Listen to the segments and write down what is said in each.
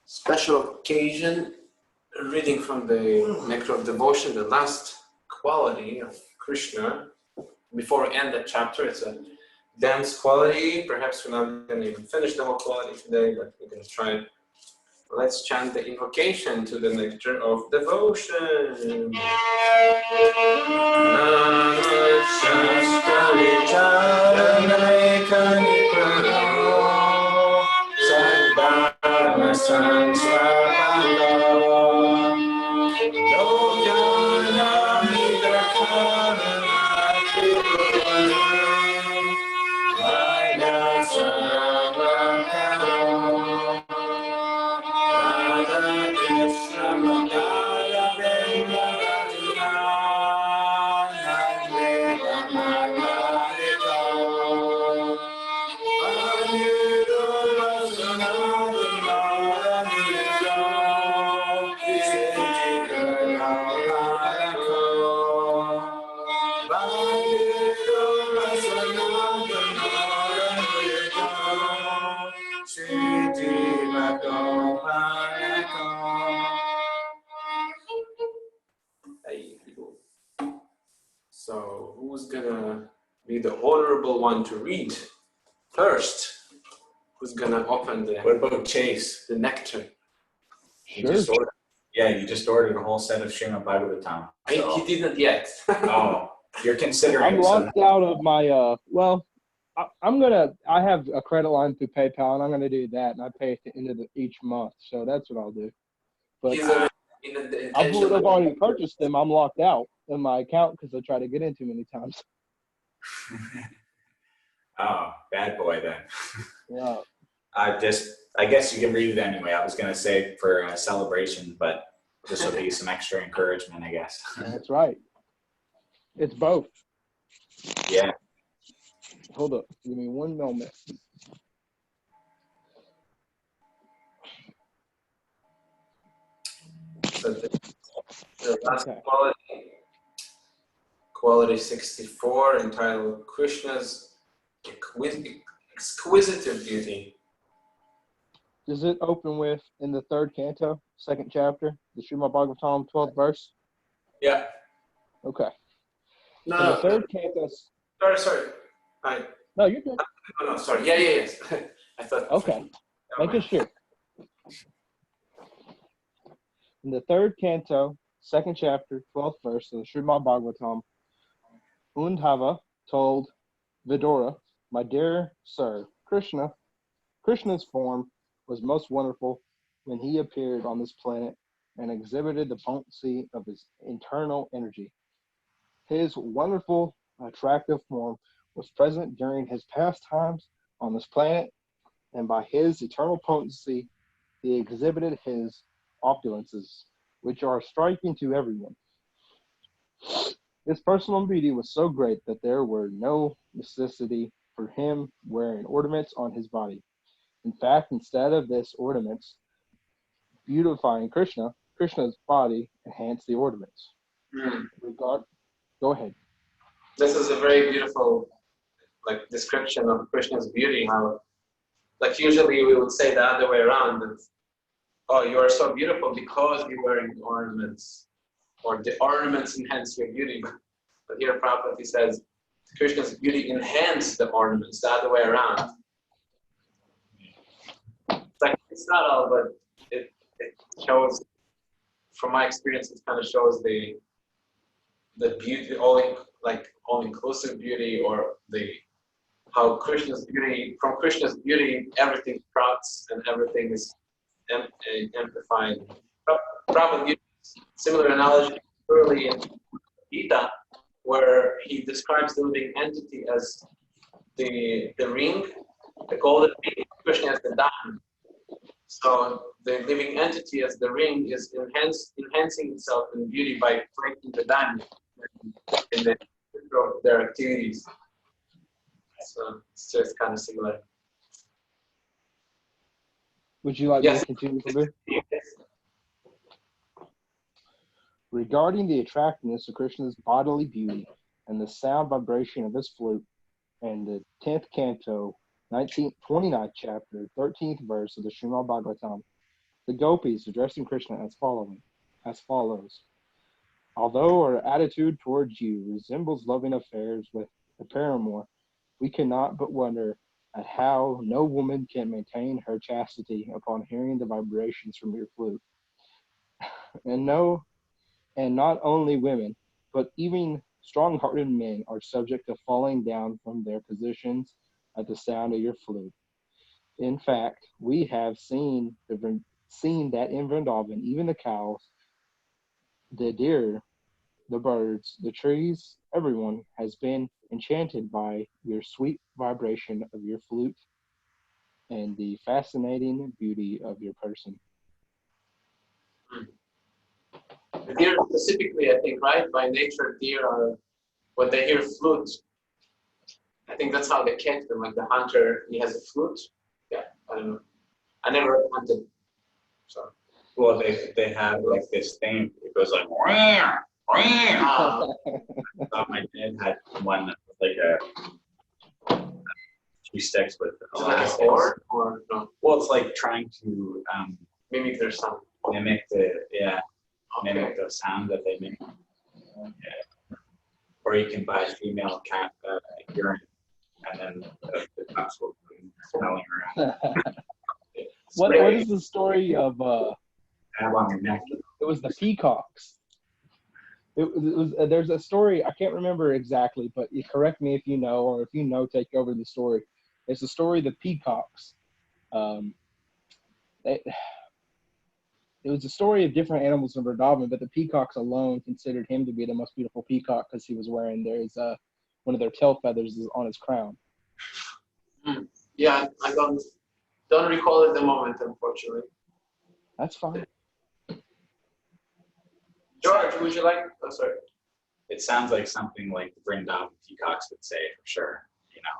special occasion, reading from the Nectar of Devotion, the last quality of Krishna. Before we end the chapter, it's a dense quality. Perhaps we're not going to even finish the whole quality today, but we're going to try it. Let's chant the invocation to the Nectar of Devotion. So, who's gonna be the honorable one to read first? Who's gonna open the? What about Chase? The nectar. He just ordered. Yeah, you just ordered a whole set of Srimad Bhagavatam. So. He didn't yet. Oh, you're considering. I'm locked out of my. Well, I have a credit line through PayPal, and I'm gonna do that, and I pay at the end of each month. So that's what I'll do. But I would have already purchased them. I'm locked out in my account because I tried to get in too many times. Oh, bad boy then. Yeah. I guess you can read it anyway. I was gonna say for a celebration, but this will be some extra encouragement, I guess. That's right. It's both. Yeah. Hold up. Give me one moment. So the last quality 64, entitled Krishna's Exquisite Beauty. Does it open with in the third canto, second chapter, the Srimad Bhagavatam, 12th verse? Yeah. Okay. No, the third canto. Sorry. No, you're good. No, sorry. Yes. I thought. Okay. Making sure. In the third canto, second chapter, 12th verse of the Srimad Bhagavatam, Undhava told Vidura, "My dear sir, Krishna's form was most wonderful when he appeared on this planet and exhibited the potency of his internal energy. His wonderful, attractive form was present during his pastimes on this planet, and by his eternal potency, he exhibited his opulences, which are striking to everyone. His personal beauty was so great that there were no necessity for him wearing ornaments on his body. In fact, instead of this ornaments beautifying Krishna's body enhanced the ornaments." Go ahead. This is a very beautiful description of Krishna's beauty. How usually we would say the other way around, that, oh, you are so beautiful because you're wearing ornaments, or the ornaments enhance your beauty. But here Prabhupada says Krishna's beauty enhanced the ornaments, the other way around. It's not all, but it shows, from my experience, it kind of shows the beauty, all-inclusive beauty, or how Krishna's beauty, from Krishna's beauty, everything sprouts and everything is amplified. Prabhupada uses similar analogy early in Gita, where he describes the living entity as the ring, the golden ring, Krishna as the diamond. So the living entity as the ring is enhancing itself in beauty by breaking the diamond in their activities. So it's just kind of similar. Would you like me to continue from there? Yes. Regarding the attractiveness of Krishna's bodily beauty and the sound vibration of his flute, and the 10th canto, 29th chapter, 13th verse of the Srimad Bhagavatam, The gopis addressing Krishna as follows. Although our attitude towards you resembles loving affairs with a paramour, we cannot but wonder at how no woman can maintain her chastity upon hearing the vibrations from your flute. And not only women, but even strong-hearted men are subject to falling down from their positions at the sound of your flute. In fact, we have seen that in Vrindavan, even the cows, the deer, the birds, the trees, everyone has been enchanted by your sweet vibration of your flute and the fascinating beauty of your person. The deer specifically, I think, right? By nature, deer are, when they hear flute, I think that's how they catch them. Like the hunter, he has a flute. Yeah, I don't know. I never hunted. So. Well, they have like this thing. It goes like, wah, wah. I thought my dad had one that was like a few sticks with a lot like of a sticks. sword or no? Well, it's like trying to Mimic their sound. mimic mimic the sound that they make. Yeah. Or you can buy female cat urine, and then the ducks will be smelling around. What is the story of Have on your neck. it was the peacocks. It was there's a story, I can't remember exactly, but you correct me if you know, or if you know, take over the story. It's the story of the peacocks. It was a story of different animals in Vrindavan, but the peacocks alone considered him to be the most beautiful peacock because he was wearing one of their tail feathers is on his crown. Yeah, I don't recall at the moment, unfortunately. That's fine. George, would you like? Oh, sorry. It sounds like something like the Vrindavan peacocks would say for sure. You know.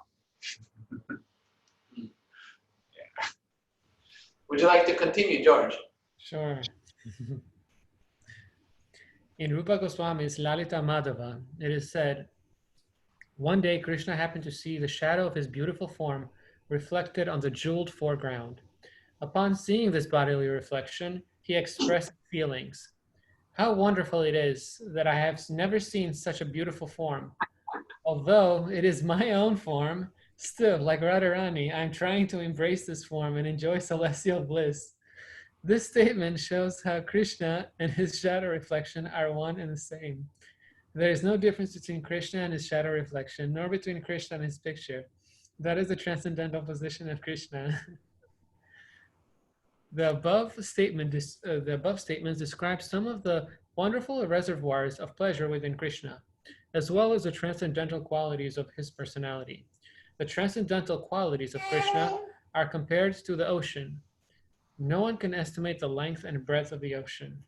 Yeah. Would you like to continue, George? Sure. In Rupa Goswami's Lalita Madhava, it is said, one day Krishna happened to see the shadow of his beautiful form reflected on the jeweled foreground. Upon seeing this bodily reflection, he expressed feelings. How wonderful it is that I have never seen such a beautiful form. Although it is my own form, still, like Radharani, I am trying to embrace this form and enjoy celestial bliss. This statement shows how Krishna and his shadow reflection are one and the same. There is no difference between Krishna and his shadow reflection, nor between Krishna and his picture. That is the transcendental position of Krishna. The above statements describe some of the wonderful reservoirs of pleasure within Krishna, as well as the transcendental qualities of his personality. The transcendental qualities of Krishna are compared to the ocean. No one can estimate the length and breadth of the ocean,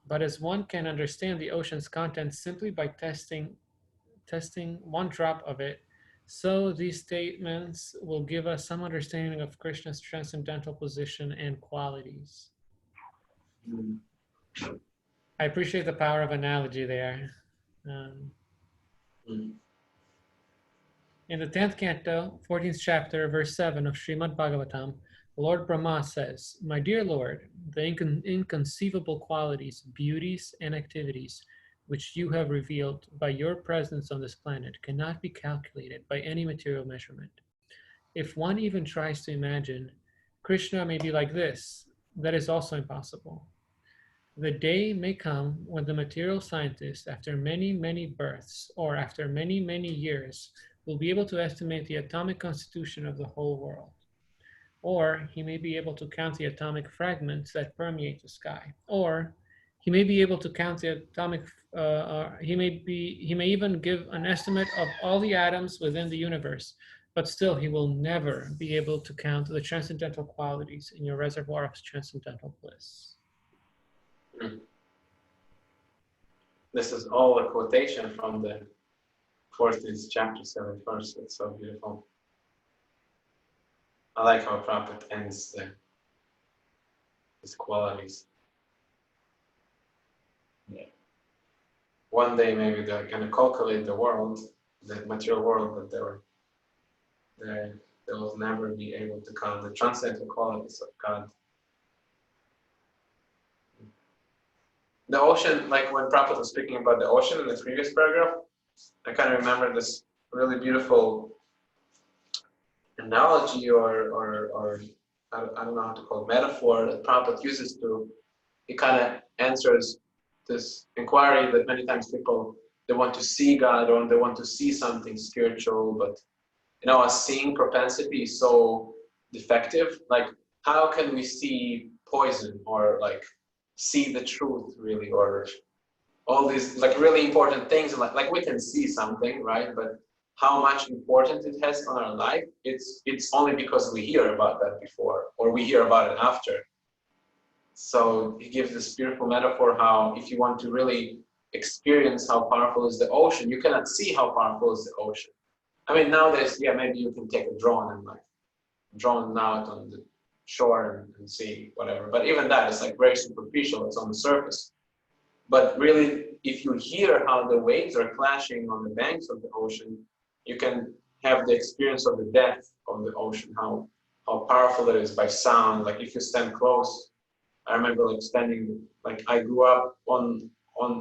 but as one can understand the ocean's contents simply by testing one drop of it, so these statements will give us some understanding of Krishna's transcendental position and qualities. I appreciate the power of analogy there. In the 10th canto, 14th chapter, verse 7 of Srimad Bhagavatam, Lord Brahma says, "My dear Lord, the inconceivable qualities, beauties, and activities which you have revealed by your presence on this planet cannot be calculated by any material measurement. If one even tries to imagine, Krishna may be like this, that is also impossible. The day may come when the material scientist, after many, many births, or after many, many years, will be able to estimate the atomic constitution of the whole world. Or he may be able to count the atomic fragments that permeate the sky. Or he may be able to count the atomic, he may even give an estimate of all the atoms within the universe, but still he will never be able to count the transcendental qualities in your reservoir of transcendental bliss." This is all a quotation from the 14th chapter, 7th verse. It's so beautiful. I like how Prabhupada ends his qualities. Yeah. One day maybe they're going to calculate the world, the material world, but they will never be able to count the transcendental qualities of God. the ocean, like when Prabhupada was speaking about the ocean in the previous paragraph, I kind of remember this really beautiful analogy or I don't know how to call it, metaphor that Prabhupada uses to, it kind of answers this inquiry that many times people, they want to see God or they want to see something spiritual, but a seeing propensity is so defective. Like, how can we see poison or like see the truth really, or all these like really important things? Like we can see something, right? But how much importance it has on our life, it's only because we hear about that before or we hear about it after. So he gives this beautiful metaphor how if you want to really experience how powerful is the ocean, you cannot see how powerful is the ocean. I mean, nowadays, yeah, maybe you can take a drone and like drone out on the shore and see whatever. But even that is like very superficial. It's on the surface. But really, if you hear how the waves are clashing on the banks of the ocean, you can have the experience of the depth of the ocean, how powerful it is by sound. Like if you stand close, I remember like standing, like I grew up on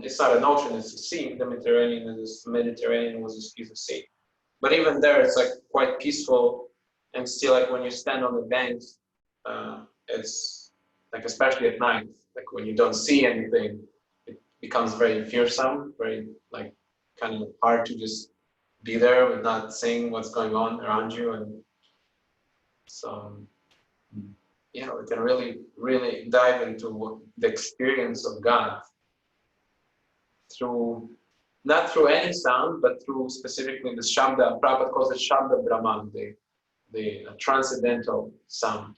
it's not an ocean, it's a sea. The Mediterranean is a sea. But even there, it's like quite peaceful, and still like when you stand on the banks, it's like especially at night, like when you don't see anything, it becomes very fearsome, very like kind of hard to just be there with not seeing what's going on around you, and so yeah, we can really dive into the experience of God through. Not through any sound, but through specifically the Shabda. Prabhupada calls it Shabda Brahman, the transcendental sound.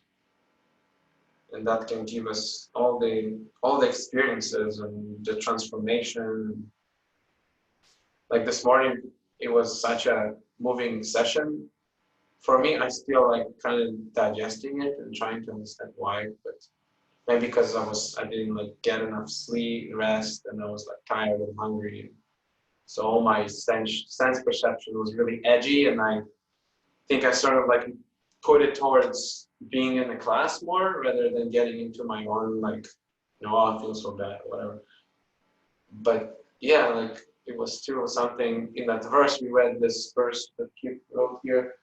And that can give us all the experiences and the transformation. Like this morning, it was such a moving session. For me, I still like kind of digesting it and trying to understand why, but maybe because I didn't like get enough sleep, rest, and I was like tired and hungry. So all my sense perception was really edgy, and I think I sort of like put it towards being in the class more rather than getting into my own like, I feel so bad or whatever. But yeah, like it was still something in that verse. We read this verse that he wrote here,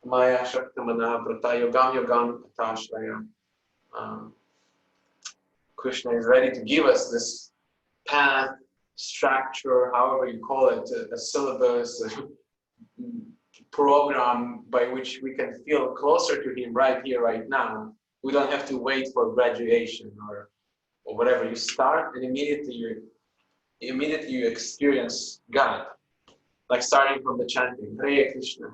Maya Shaktamana Prata Yogam Yogam Atashraya. Krishna is ready to give us this path, structure, however you call it, a syllabus, a program by which we can feel closer to him right here, right now. We don't have to wait for graduation or whatever. You start and immediately you experience God. Like starting from the chanting, Hare Krishna,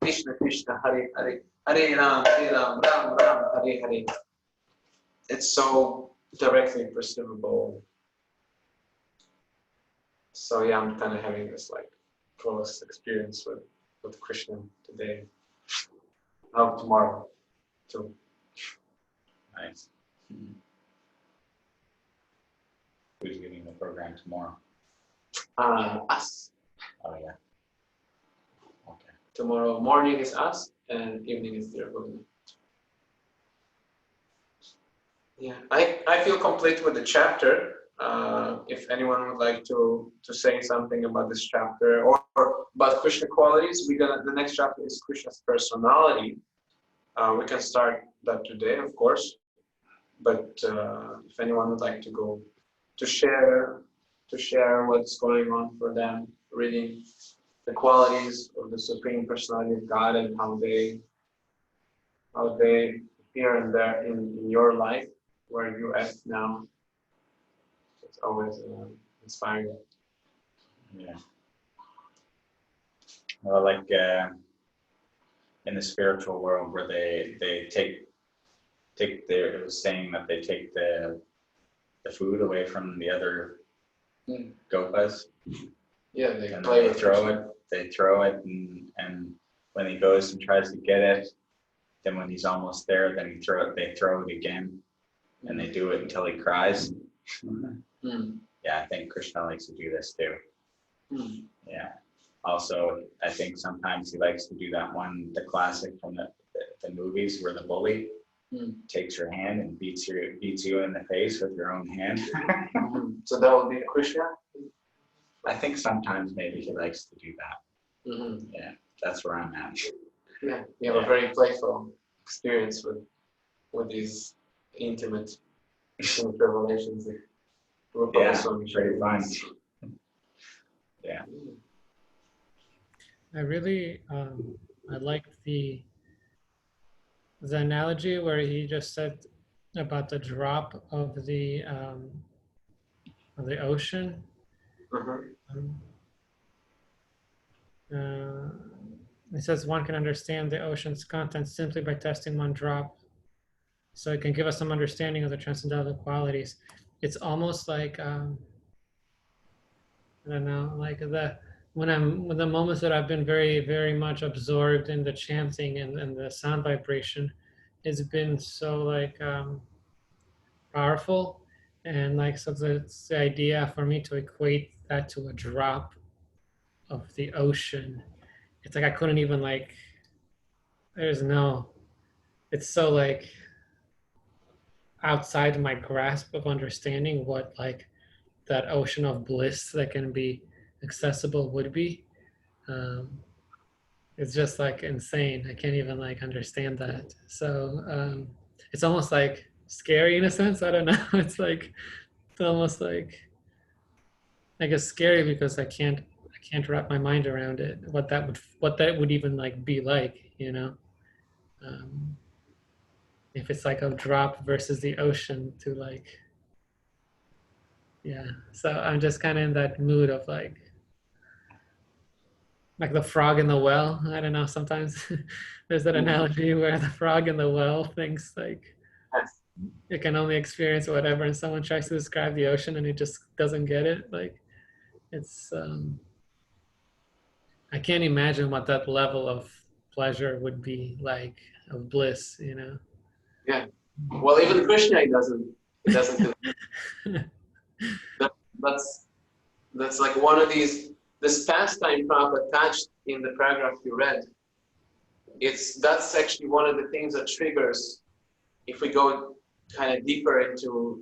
Krishna Krishna, Hare Hare, Hare Ram, Ram Ram, Hare Hare. It's so directly perceivable. So yeah, I'm kind of having this like close experience with Krishna today. I hope tomorrow too. Nice. Who's giving the program tomorrow? Us. Oh yeah. Okay. Tomorrow morning is us, and evening is their Bhagavad. Yeah, I feel complete with the chapter. If anyone would like to say something about this chapter or about Krishna qualities, the next chapter is Krishna's personality. We can start that today, of course. But if anyone would like to go to share what's going on for them, reading the qualities of the Supreme Personality of God and how they appear in there in your life, where you're at now. It's always inspiring. Yeah. Well, like in the spiritual world, where they take their, it was saying that they take the food away from the other gopas. Yeah, they and play they with throw Krishna. it. They throw it, and when he goes and tries to get it, then when he's almost there, then they throw it again, and they do it until he cries. Yeah, I think Krishna likes to do this too. Yeah. Also, I think sometimes he likes to do that one, the classic from the movies, where the bully takes your hand and beats you in the face with your own hand. So that would be Krishna? I think sometimes maybe he likes to do that. Mm-hmm. Yeah, that's where I'm at. Yeah, you have a very playful experience with these intimate revelations. Yeah, pretty fun. Yeah. I really I like the analogy where he just said about the drop of the ocean. Mm-hmm. It says one can understand the ocean's contents simply by testing one drop, so it can give us some understanding of the transcendental qualities. It's almost like I don't know, like when the moments that I've been very, very much absorbed in the chanting and the sound vibration, it's been so like powerful, and like so it's the idea for me to equate that to a drop of the ocean. It's like I couldn't even like. It's so like outside my grasp of understanding what like that ocean of bliss that can be accessible would be. It's just like insane. I can't even like understand that. So it's almost like scary in a sense. I don't know. It's almost like I guess scary because I can't wrap my mind around it. What that would even like be like, you know. If it's like a drop versus the ocean to like, yeah. So I'm just kind of in that mood of like the frog in the well. I don't know. Sometimes there's that analogy where the frog in the well thinks like it can only experience whatever, and someone tries to describe the ocean and it just doesn't get it. Like it's, I can't imagine what that level of pleasure would be like, of bliss, you know? Yeah. Well, even Krishna, he doesn't. That's like one of this pastime Prabhupada attached in the paragraph you read. That's actually one of the things that triggers, if we go kind of deeper into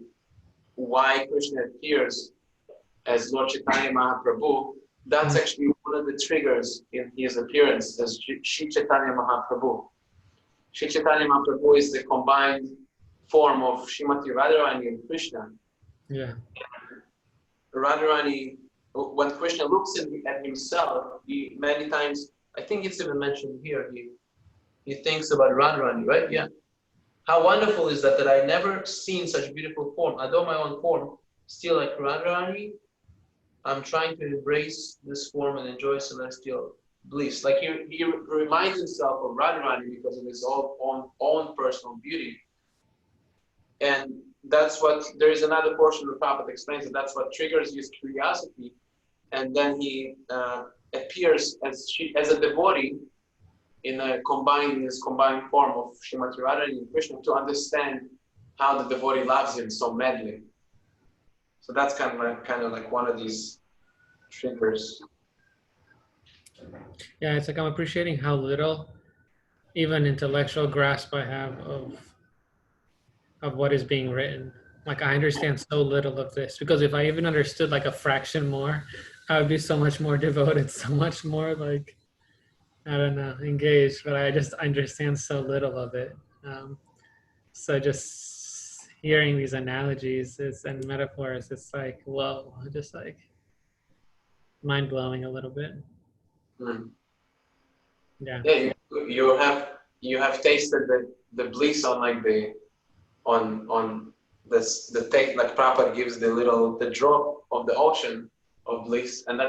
why Krishna appears as Lord Chaitanya Mahaprabhu, that's actually one of the triggers in his appearance as Shri Chaitanya Mahaprabhu. Shri Chaitanya Mahaprabhu is the combined form of Srimati Radharani and Krishna. Yeah. Radharani, when Krishna looks at himself, he many times, I think it's even mentioned here, he thinks about Radharani, right? Yeah. How wonderful is that I never seen such beautiful form. Although my own form, still like Radharani, I'm trying to embrace this form and enjoy celestial bliss. Like he reminds himself of Radharani because of his own personal beauty. And that's what, there is another portion of Prabhupada explains that that's what triggers his curiosity. And then he appears as a devotee in his combined form of Srimati Radharani and Krishna to understand how the devotee loves him so madly. So that's kind of like one of these triggers. Yeah, it's like I'm appreciating how little even intellectual grasp I have of what is being written. Like I understand so little of this, because if I even understood like a fraction more, I would be so much more devoted, so much more like, I don't know, engaged, but I just understand so little of it. So just hearing these analogies and metaphors, it's like, whoa, just like mind blowing a little bit. Mm. Yeah. Yeah, you have tasted the bliss on like on this the take, like Prabhupada gives the drop of the ocean of bliss, and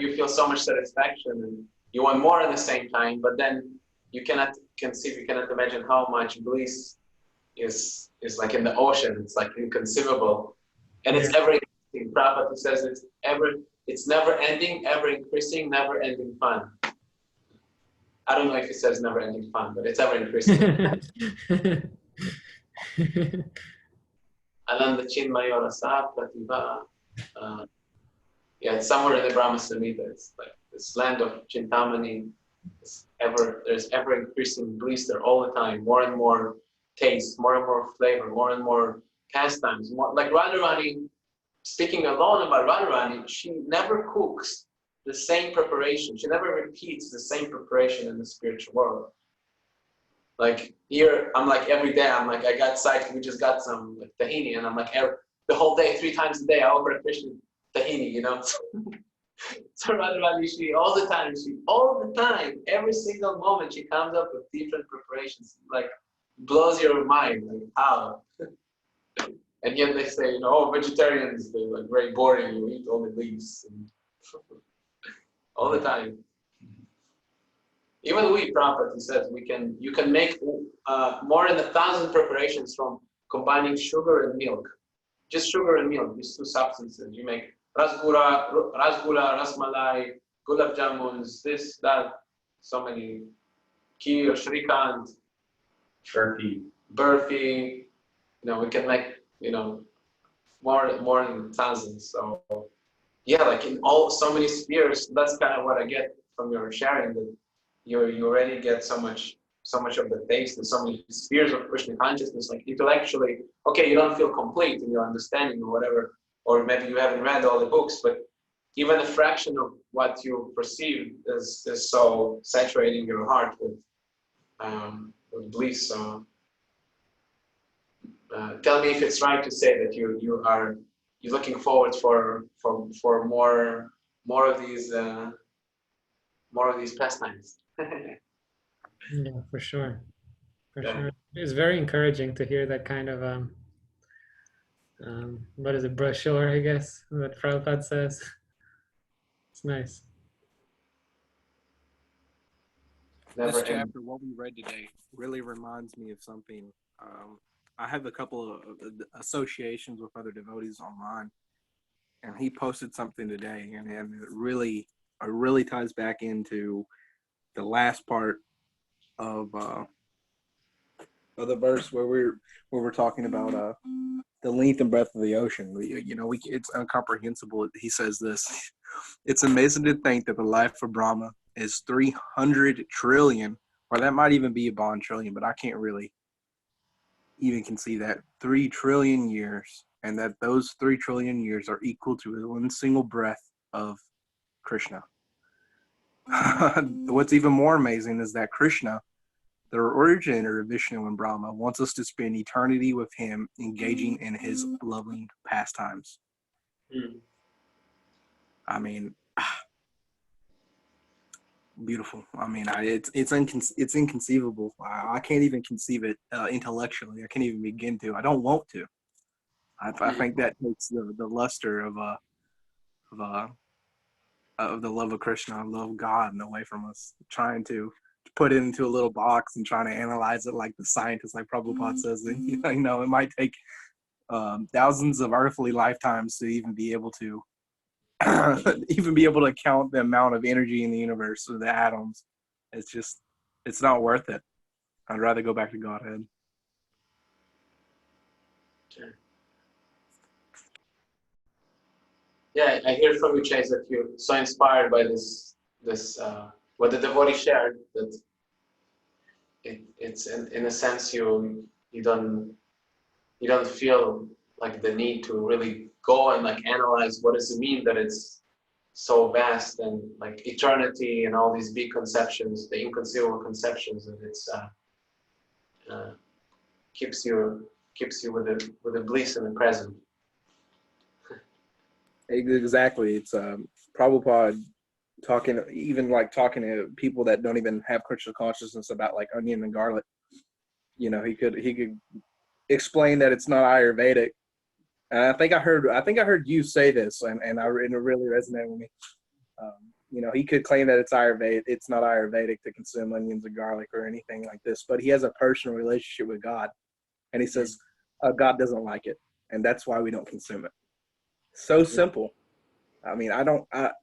you feel so much satisfaction and you want more at the same time, but then you cannot imagine how much bliss is like in the ocean. It's like inconceivable, and it's ever increasing. Prabhupada says it's never ending, ever increasing, never ending fun. I don't know if he says never ending fun, but it's ever increasing. Ananda Chinmaya Rasa Prativa. Yeah, it's somewhere in the Brahma Samhita. It's like this land of Chintamani. There's ever increasing bliss there all the time, more and more taste, more and more flavor, more and more pastimes. More like Radharani, speaking alone about Radharani, she never cooks the same preparation. She never repeats the same preparation in the spiritual world. Like here, I'm like every day, I'm like, I got psyched, we just got some like tahini, and I'm like the whole day, 3 times a day, I offer Krishna tahini, you know. So Radharani, she all the time, every single moment, she comes up with different preparations, like blows your mind, like how. And yet they say, you know, oh, vegetarians, they're like very boring, you eat only leaves. And all the time. Even we, Prabhupada, he says, you can make more than 1,000 preparations from combining sugar and milk. Just sugar and milk, these 2 substances. You make rasgula, rasmalai, gulab jamuns, this, that, so many, kheer, shrikant, burfi. You know, we can make, you know, more than 1,000. So yeah, like in so many spheres, that's kind of what I get from your sharing, that you already get so much of the taste and so many spheres of Krishna consciousness. Like intellectually, okay, you don't feel complete in your understanding or whatever, or maybe you haven't read all the books, but even a fraction of what you perceive is so saturating your heart with bliss. So tell me if it's right to say that you're looking forward for more of these pastimes. Yeah, for sure. For Yeah. sure. It's very encouraging to hear that kind of what is it, brochure, I guess, that Prabhupada says. It's nice. This chapter, what we read today, really reminds me of something. I have a couple of associations with other devotees online, and he posted something today, and it really ties back into the last part of the verse where we're talking about the length and breadth of the ocean. You know, it's incomprehensible. He says this: "It's amazing to think that the life of Brahma is 300 trillion, or that might even be a bond trillion, but I can't really even conceive that 3 trillion years, and that those 3 trillion years are equal to one single breath of Krishna." What's even more amazing is that Krishna, the originator of Vishnu and Brahma, wants us to spend eternity with him, engaging in his loving pastimes. I mean, beautiful. I mean, it's inconceivable. I can't even conceive it intellectually. I can't even begin to. I don't want to. I think that takes the luster of the love of Krishna, love of God, and away from us. Trying to put it into a little box and trying to analyze it like the scientist, like Prabhupada says. And, you know, it might take thousands of earthly lifetimes to even be able to count the amount of energy in the universe or the atoms. It's not worth it. I'd rather go back to Godhead. Sure. Yeah, I hear from you, Chase, that you're so inspired by this what the devotee shared, that it's in a sense you don't feel like the need to really go and like analyze what does it mean that it's so vast, and like eternity and all these big conceptions, the inconceivable conceptions, and it's keeps you with the bliss in the present. Exactly. It's Prabhupada talking to people that don't even have Krishna consciousness about like onion and garlic. You know, he could explain that it's not Ayurvedic. And I think I heard you say this, and it really resonated with me. You know, he could claim that it's not Ayurvedic to consume onions and garlic or anything like this, but he has a personal relationship with God, and he says God doesn't like it, and that's why we don't consume it. So simple. I mean, I don't have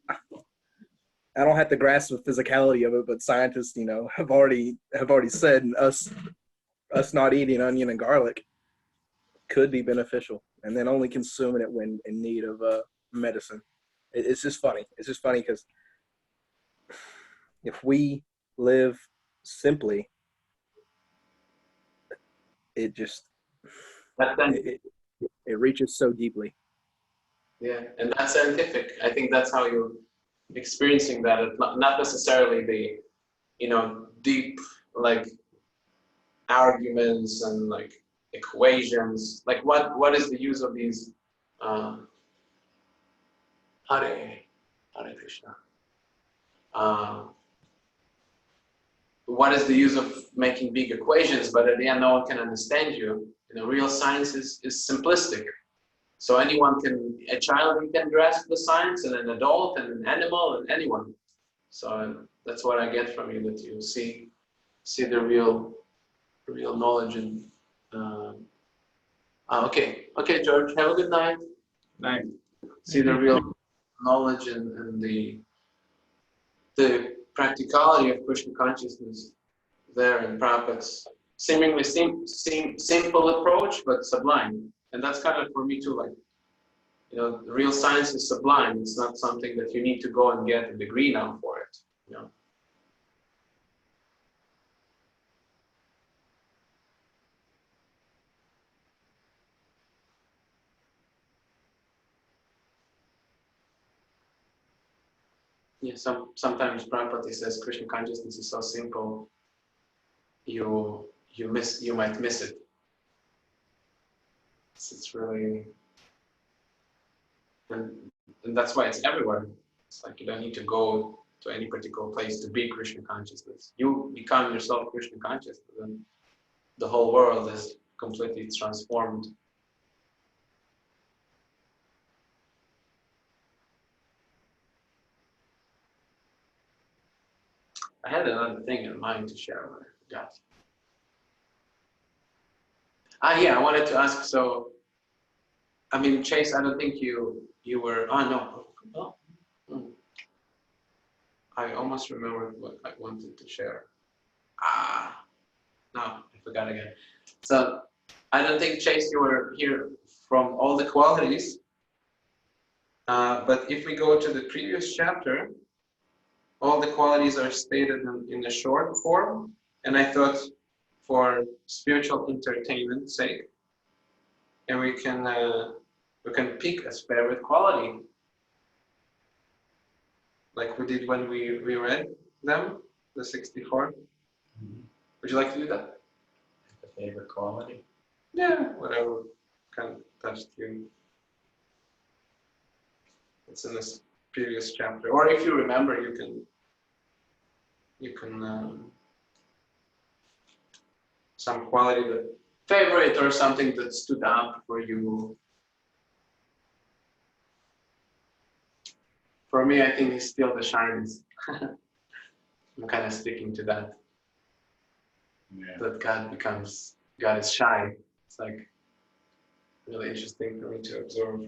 to grasp the physicality of it, but scientists, you know, have already said us not eating onion and garlic could be beneficial, and then only consuming it when in need of medicine. It's just funny. It's just funny because if we live simply, it just That's then, it reaches so deeply. yeah, and that's scientific. I think that's how you're experiencing that. It's not necessarily the, deep like arguments and like equations. Like what is the use of these Hare Krishna? What is the use of making big equations, but at the end no one can understand you? Real science is simplistic. So a child can grasp the science, and an adult, and an animal, and anyone. So that's what I get from you, that you see the real knowledge. And okay, George, have a good night. Night. See the real knowledge and the practicality of Krishna consciousness there in Prabhupada's seemingly simple approach, but sublime. And that's kind of for me too, like, real science is sublime. It's not something that you need to go and get a degree now for it. Yeah, sometimes Prabhupada says Krishna consciousness is so simple, you might miss it. It's really, and that's why it's everywhere. It's like you don't need to go to any particular place to be Krishna consciousness. You become yourself Krishna consciousness, and the whole world is completely transformed. I had another thing in mind to share, but I forgot. Yeah, I wanted to ask. So, I mean, Chase, I don't think you were. Oh no. Oh. I almost remembered what I wanted to share. No, I forgot again. So, I don't think, Chase, you were here from all the qualities. But if we go to the previous chapter, all the qualities are stated in a short form, and I thought, for spiritual entertainment's sake, and we can pick a favorite quality, like we did when we read them, the 64. Would you like to do that? The favorite quality? Yeah, whatever kind of touched you. It's in this previous chapter, or if you remember, you can some quality that favorite or something that stood out for you. For me, I think it's still the shyness. I'm kind of sticking to that. Yeah. That God is shy. It's like really interesting for me to observe.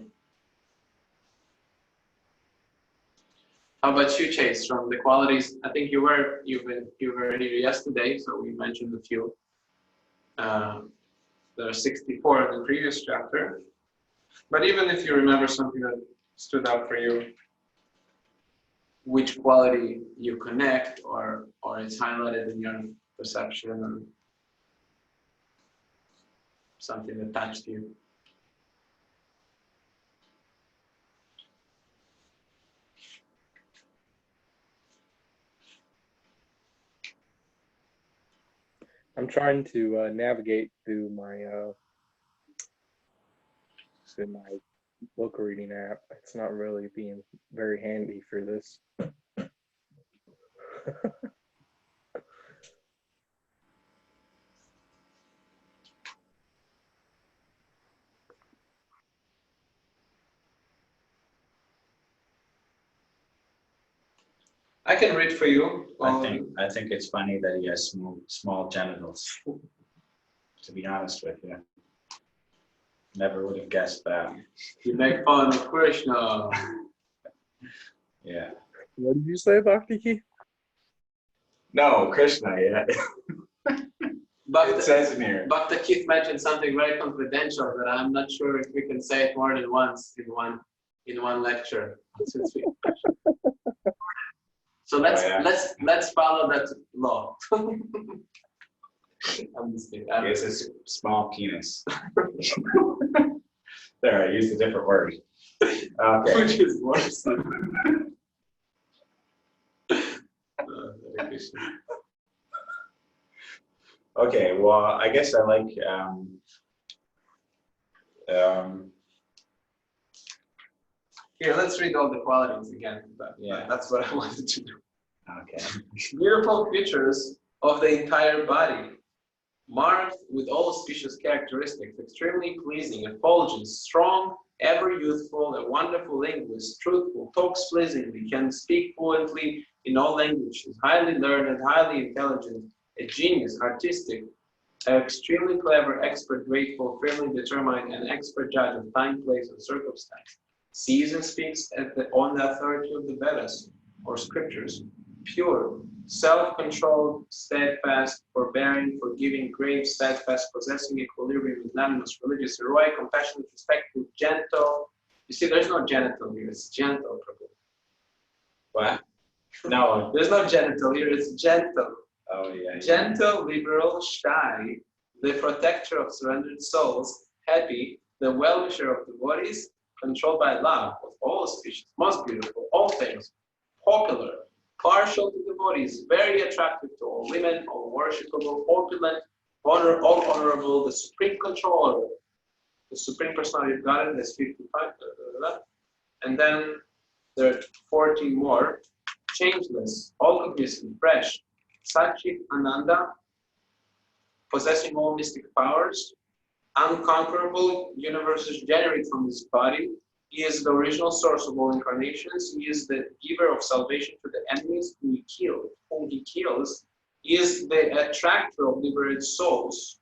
How about you, Chase? From the qualities, I think you were here yesterday, so we mentioned a few. There are 64 in the previous chapter. But even if you remember something that stood out for you, which quality you connect or it's highlighted in your perception, and something that touched you. I'm trying to navigate through my book reading app. It's not really being very handy for this. I can read for you. I think it's funny that he has small genitals. To be honest with you, never would have guessed that. You make fun of Krishna. Yeah. What did you say, Bhakti Ki? No, Krishna. Yeah. It says in here. Bhakta Keith mentioned something very confidential that I'm not sure if we can say it more than once in one lecture. So let's follow that law. I'm just kidding. I guess it's small penis. There, I used a different word. Okay. Which is worse. Okay, well, I guess I like Here, let's read all the qualities again. Yeah. That's what I wanted to do. okay. Beautiful features of the entire body, marked with all auspicious characteristics, extremely pleasing, effulgent, strong, ever youthful, a wonderful linguist, truthful, talks pleasingly, can speak fluently in all languages, highly learned, highly intelligent, a genius, artistic, extremely clever, expert, grateful, firmly determined, and expert judge of time, place, and circumstance. Sees and speaks on the authority of the Vedas or scriptures. Pure, self-controlled, steadfast, forbearing, forgiving, grave, steadfast, possessing equilibrium, magnanimous, religious, heroic, compassionate, respectful, gentle. You see, there's no genital here. It's gentle, Prabhu. What? No. There's no genital here. It's gentle. Oh, yeah. Gentle, liberal, shy, the protector of surrendered souls, happy, the well-wisher of the bodies, controlled by love of all species, most beautiful, all things, popular, partial to the bodies, very attractive to all women, all worshipable, opulent, all honorable, the supreme controller, the supreme personality of God, there's 55, and then there are 40 more, changeless, all cognizant, fresh, Satchit Ananda, possessing all mystic powers, unconquerable, universes generate from his body. He is the original source of all incarnations. He is the giver of salvation to the enemies whom he kills. He is the attractor of liberated souls.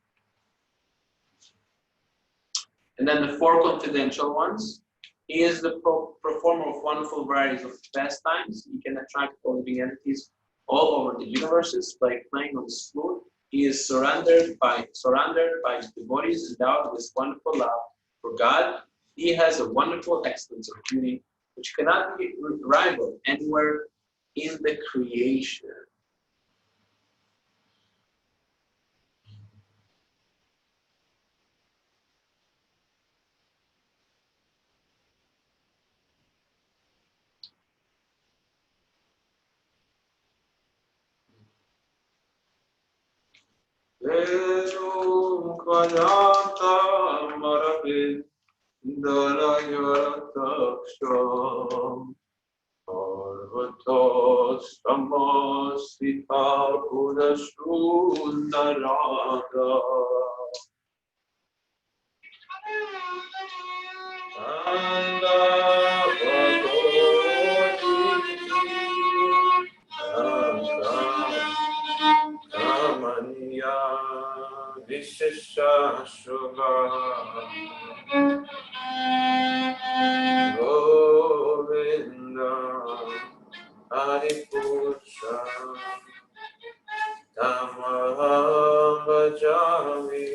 And then the 4 confidential ones. He is the performer of wonderful varieties of pastimes. He can attract all living entities all over the universes by playing on the flute. He is surrounded by the bodies endowed with wonderful love for God. He has a wonderful excellence of beauty which cannot be rivaled anywhere in the creation. Verum Kvanata Marabin Dalayataksham Parvatos Samasita Pudashunaraga Anda Kamaniya Vishesha Shuga Govinda Adipusha Tamaham Bhajami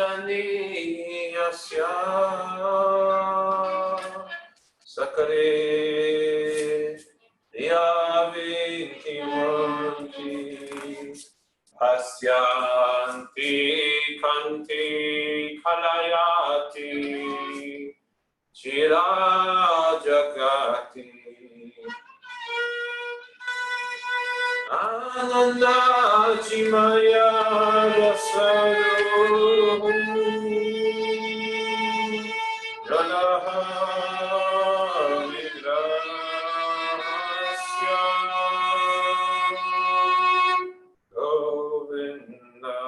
Anganiyasya Sakare Yavintimanti Asyanti Kanti Kalayati Chirajagati Ananda Chimaya Rasaru Ranaha Vigrahasya Govinda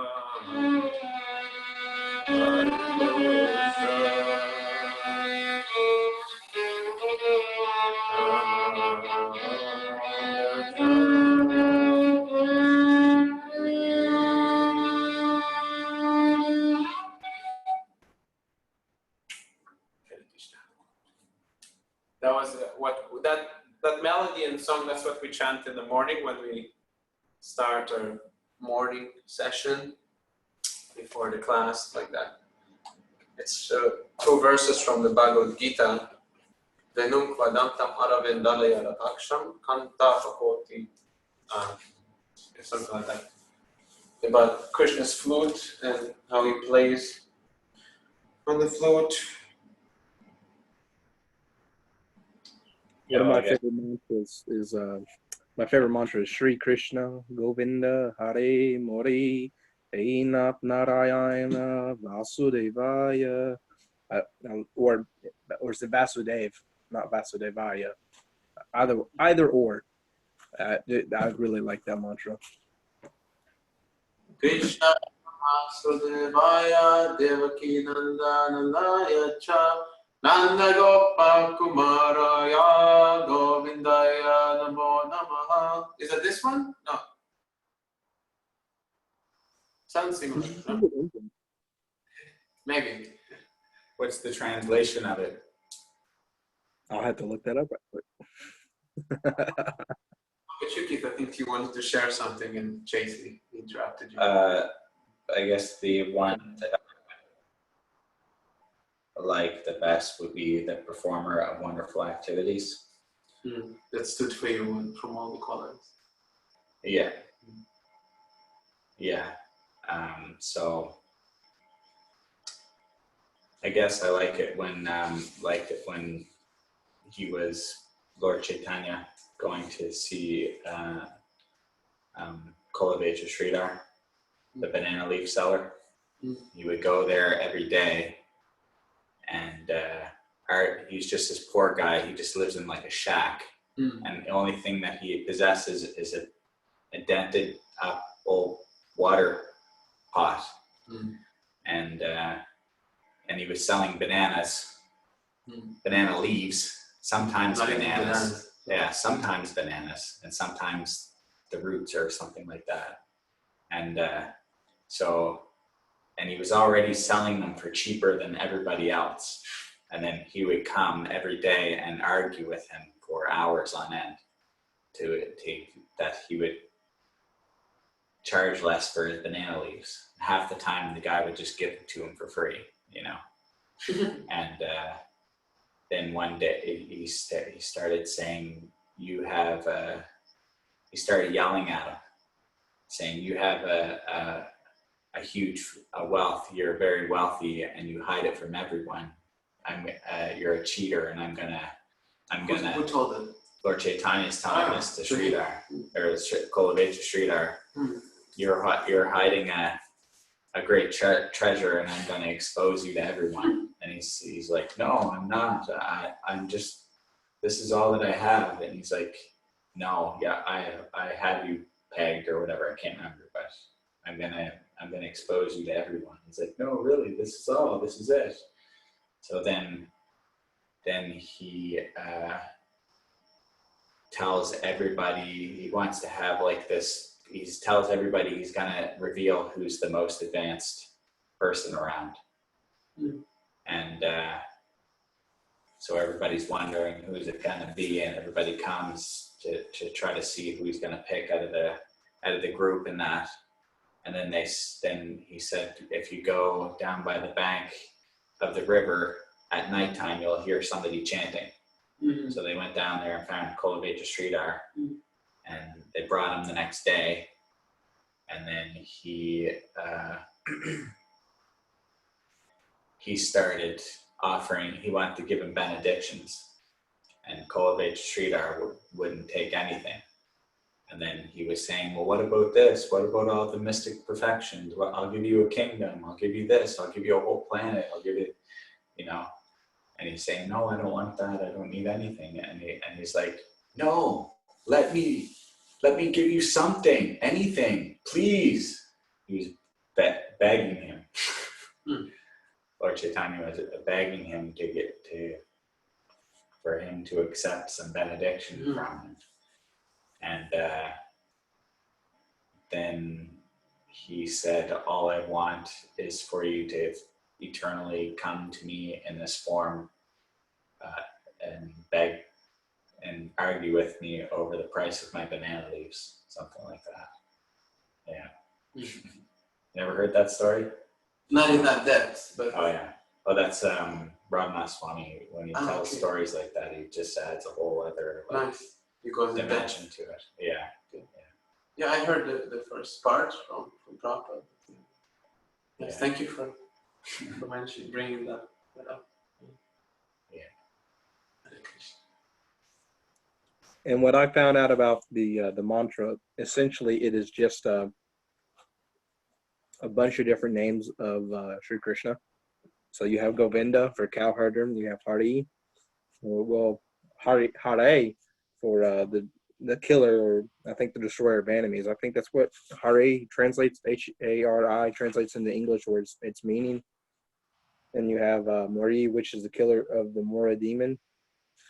That was what that melody and song. That's what we chant in the morning when we start our morning session before the class, like that. It's 2 verses from the Bhagavad Gita. Venum kvadantam aravindalaya rataksham kanta fakoti. Something like that. About Krishna's flute and how he plays on the flute. One of my favorite mantras is my favorite mantra is Shri Krishna Govinda Hare Mori Einap Narayana Vasudevaya, or is it Vasudev, not Vasudevaya? Either or. I really like that mantra. Krishna Vasudevaya Devaki Nandanandaya Cha Nanda Gopa Kumaraya Govindaya Namo Namaha. Is that this one? No. Sounds similar. No? Maybe. What's the translation of it? I'll have to look that up right quick. Chukith, I think you wanted to share something and Chase interrupted you. I guess the one that I like the best would be the performer of wonderful activities. That stood for you from all the qualities. Yeah. Yeah. So I guess I like it when he was Lord Chaitanya going to see Kolaveja Sridhar, the banana leaf seller. He would go there every day, and he's just this poor guy. He just lives in like a shack, and the only thing that he possesses is a dented up old water pot, and he was selling bananas, banana leaves, sometimes bananas. Yeah, sometimes bananas, and sometimes the roots or something like that. And and he was already selling them for cheaper than everybody else. And then he would come every day and argue with him for hours on end that he would charge less for his banana leaves. Half the time the guy would just give it to him for free, you know. And then one day he started saying, he started yelling at him, saying, you have a huge wealth, you're very wealthy, and you hide it from everyone. You're a cheater, and I'm gonna. Who told it? Lord Chaitanya is telling this to Sridhar, or Kolaveja Sridhar. You're hiding a great treasure, and I'm gonna expose you to everyone. And he's like, no, I'm not. I'm just. This is all that I have. And he's like, no, yeah, I have you pegged or whatever. I can't remember, but I'm gonna expose you to everyone. He's like, no, really, this is all. This is it. So then he tells everybody he wants to have like this. He tells everybody he's gonna reveal who's the most advanced person around, and so everybody's wondering who's it gonna be, and everybody comes to try to see who he's gonna pick out of the group and that. And then he said, if you go down by the bank of the river at nighttime, you'll hear somebody chanting. So they went down there and found Kolaveja Sridhar, and they brought him the next day. And then he started offering. He wanted to give him benedictions, and Kolaveja Sridhar wouldn't take anything. And then he was saying, well, what about this? What about all the mystic perfections? Well, I'll give you a kingdom. I'll give you this. I'll give you a whole planet. I'll give you, you know. And he's saying, no, I don't want that. I don't need anything. And he's like, no, let me give you something, anything, please. He was begging him. Lord Chaitanya was begging him for him to accept some benediction from him. And then he said, all I want is for you to eternally come to me in this form and beg and argue with me over the price of my banana leaves, something like that. Yeah. Never heard that story? Not in that depth, but Oh yeah. Oh, that's Ramnath Swami. When he tells okay. stories like that, he just adds a whole other like, nice because the depth. dimension to it. Yeah. Yeah, I heard the first part from Prabhupada. Yes, Yeah. thank you for mentioning, bringing that up. Yeah. Hare Krishna. And what I found out about the mantra, essentially, it is just a bunch of different names of Sri Krishna. So you have Govinda for cow herder, you have Hari, well, Hare for the killer, or I think the destroyer of enemies. I think that's what Hare translates, Hari translates into English, where its meaning. And you have Mori, which is the killer of the Mora demon.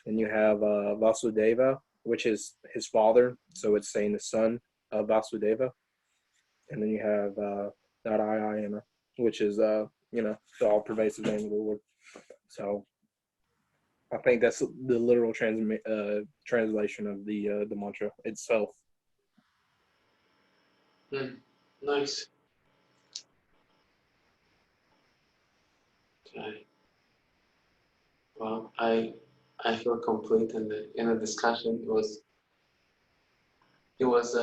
And you have Vasudeva, which is his father, so it's saying the son of Vasudeva. And then you have Narayana, which is the all-pervasive name of the Lord. So I think that's the literal translation of the mantra itself. Nice. Okay. Well, I feel complete in the discussion. It was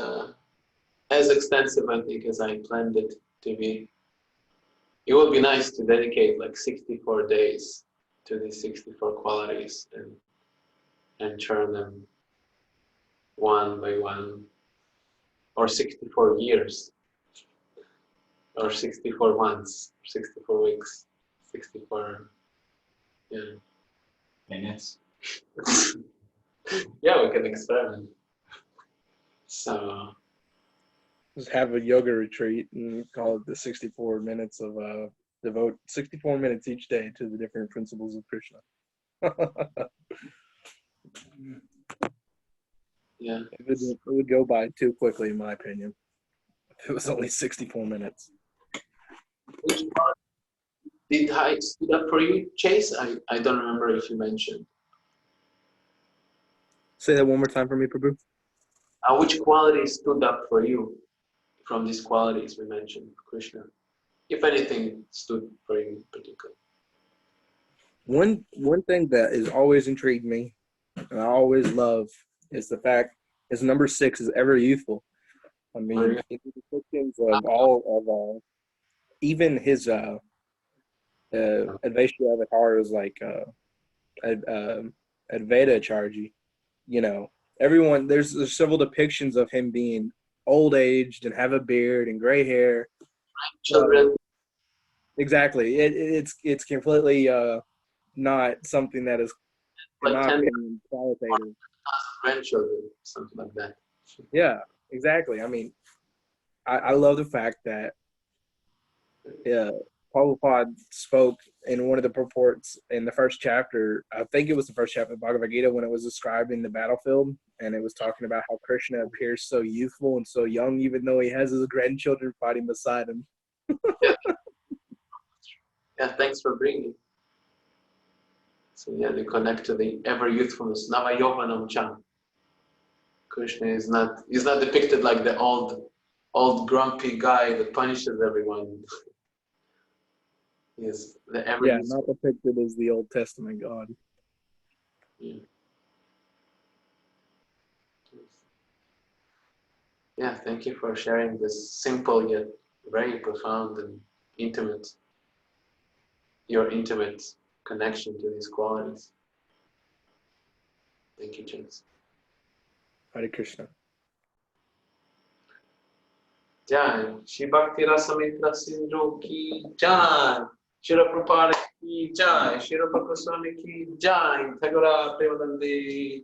as extensive, I think, as I planned it to be. It would be nice to dedicate like 64 days to these 64 qualities and turn them one by one, or 64 years, or 64 months, 64 weeks, 64, yeah. Minutes. Yeah, we can experiment. So, Just have a yoga retreat and call it the 64 minutes of devote 64 minutes each day to the different principles of Krishna. yeah. It would go by too quickly, in my opinion. If it was only 64 minutes. Which part did I stood up for you, Chase? I don't remember if you mentioned. Say that one more time for me, Prabhu. Which quality stood up for you from these qualities we mentioned, Krishna? If anything stood for you in particular. One thing that has always intrigued me, and I always love, is the fact his number 6 is ever youthful. I mean, in the depictions of all of even his Advaita Avatar is like Advaita Charji. You know, everyone there's several depictions of him being old aged and have a beard and gray hair. Children. Exactly. It's completely not something that is, in Like my 10 opinion, qualitative. grandchildren, something like that. Yeah, exactly. I mean, I love the fact that Prabhupada spoke in one of the purports in the first chapter. I think it was the first chapter of Bhagavad Gita when it was describing the battlefield, and it was talking about how Krishna appears so youthful and so young, even though he has his grandchildren fighting beside him. Yeah, thanks for bringing. So yeah, they connect to the ever youthfulness. Nava Yovanam Chan. Krishna is not depicted like the old grumpy guy that punishes everyone. He is the ever youthful. Not depicted as the Old Testament God. Yeah. Yeah, thank you for sharing this simple yet very profound and intimate, your intimate connection to these qualities. Thank you, James. Hare Krishna. Jai, Shri Bhakti Rasamitra Sindhu ki Jai, Shri Prabhupada ki Jai, Shri Rupa Goswami ki Jai, Thagora Premanande.